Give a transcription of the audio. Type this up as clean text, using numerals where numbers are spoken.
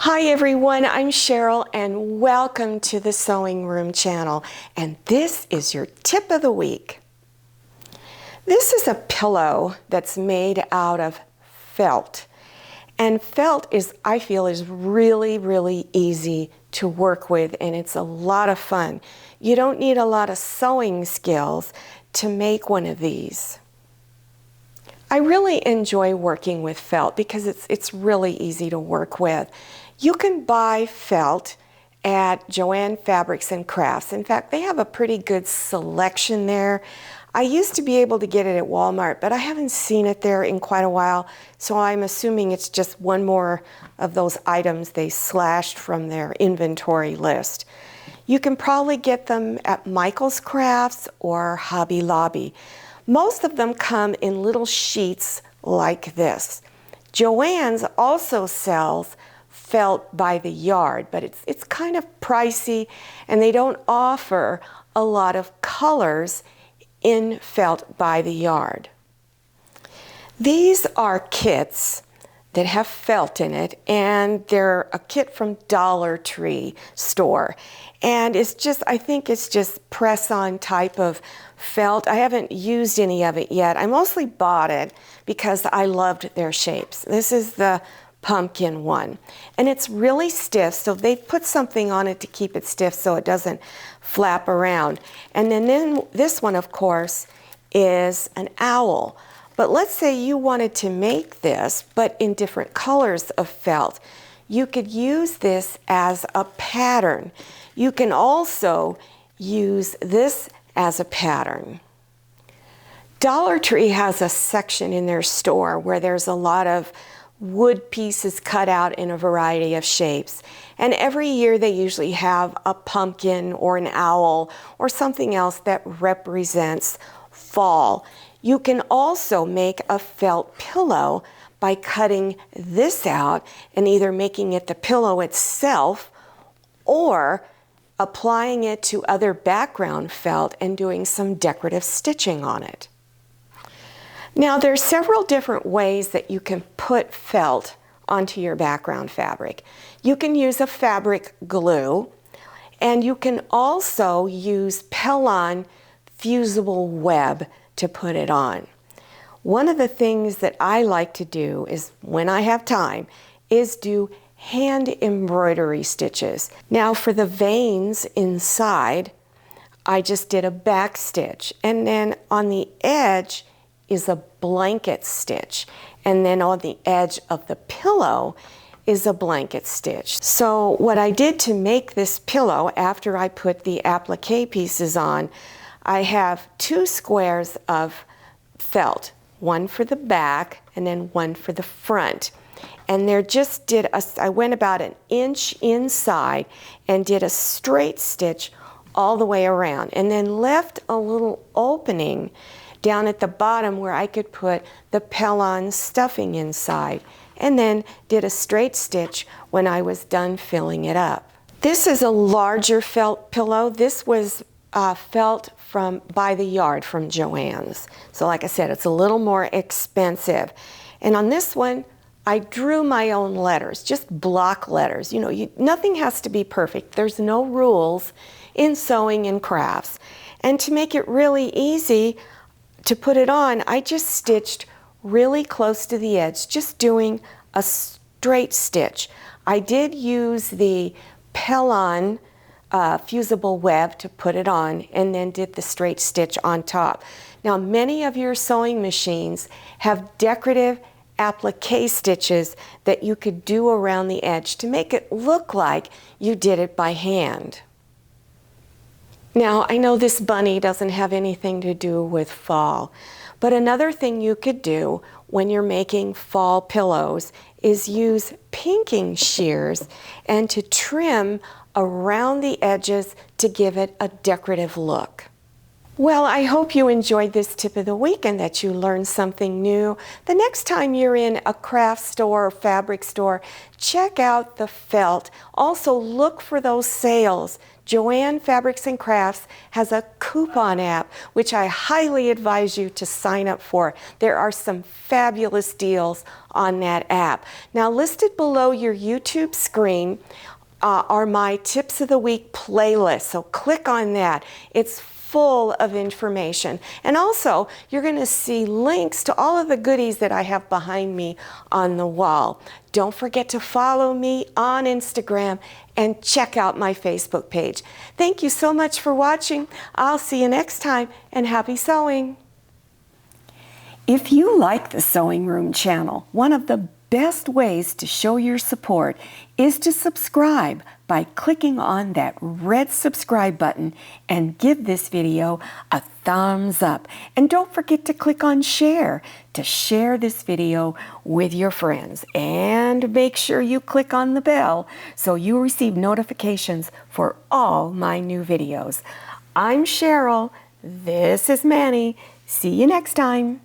Hi everyone, I'm Cheryl and welcome to the Sewing Room channel, and this is your tip of the week. This is a pillow that's made out of felt, and felt I feel is really easy to work with, and it's a lot of fun. You don't need a lot of sewing skills to make one of these. I really enjoy working with felt because it's really easy to work with. You can buy felt at Joann Fabrics and Crafts. In fact, they have a pretty good selection there. I used to be able to get it at Walmart, but I haven't seen it there in quite a while, so I'm assuming it's just one more of those items they slashed from their inventory list. You can probably get them at Michael's Crafts or Hobby Lobby. Most of them come in little sheets like this. Joann's also sells felt by the yard, but it's kind of pricey, and they don't offer a lot of colors in felt by the yard. These are kits that have felt in it, and they're a kit from Dollar Tree store. And I think it's just press-on type of felt. I haven't used any of it yet. I mostly bought it because I loved their shapes. This is the pumpkin one, and it's really stiff, so they've put something on it to keep it stiff so it doesn't flap around. And then this one, of course, is an owl. But let's say you wanted to make this, but in different colors of felt. You could use this as a pattern. You can also use this as a pattern. Dollar Tree has a section in their store where there's a lot of wood pieces cut out in a variety of shapes. And every year they usually have a pumpkin or an owl or something else that represents fall. You can also make a felt pillow by cutting this out and either making it the pillow itself or applying it to other background felt and doing some decorative stitching on it. Now, there's several different ways that you can put felt onto your background fabric. You can use a fabric glue, and you can also use Pellon fusible web to put it on. One of the things that I like to do is, when I have time, is do hand embroidery stitches. Now, for the veins inside, I just did a back stitch, and then on the edge is a blanket stitch, and then on the edge of the pillow is a blanket stitch. So what I did to make this pillow after I put the applique pieces on, I have two squares of felt, one for the back and then one for the front. And I went about an inch inside and did a straight stitch all the way around, and then left a little opening down at the bottom where I could put the Pellon stuffing inside, and then did a straight stitch when I was done filling it up. This is a larger felt pillow. This was felt from by the yard from Joann's. So like I said, it's a little more expensive. And on this one, I drew my own letters, just block letters. Nothing has to be perfect. There's no rules in sewing and crafts. And to make it really easy to put it on, I just stitched really close to the edge, just doing a straight stitch. I did use the Pellon fusible web to put it on, and then did the straight stitch on top. Now, many of your sewing machines have decorative applique stitches that you could do around the edge to make it look like you did it by hand. Now, I know this bunny doesn't have anything to do with fall, but another thing you could do when you're making fall pillows is use pinking shears and to trim around the edges to give it a decorative look. Well, I hope you enjoyed this tip of the week and that you learned something new. The next time you're in a craft store or fabric store, check out the felt. Also, look for those sales Joanne Fabrics and Crafts has a coupon app, which I highly advise you to sign up for. There are some fabulous deals on that app. Now, listed below your YouTube screen are my Tips of the Week playlists, so click on that. It's full of information. And also, you're going to see links to all of the goodies that I have behind me on the wall. Don't forget to follow me on Instagram and check out my Facebook page. Thank you so much for watching. I'll see you next time, and happy sewing. If you like the Sewing Room channel, one of the best ways to show your support is to subscribe by clicking on that red subscribe button and give this video a thumbs up. And don't forget to click on share to share this video with your friends. And make sure you click on the bell so you receive notifications for all my new videos. I'm Cheryl. This is Manny. See you next time.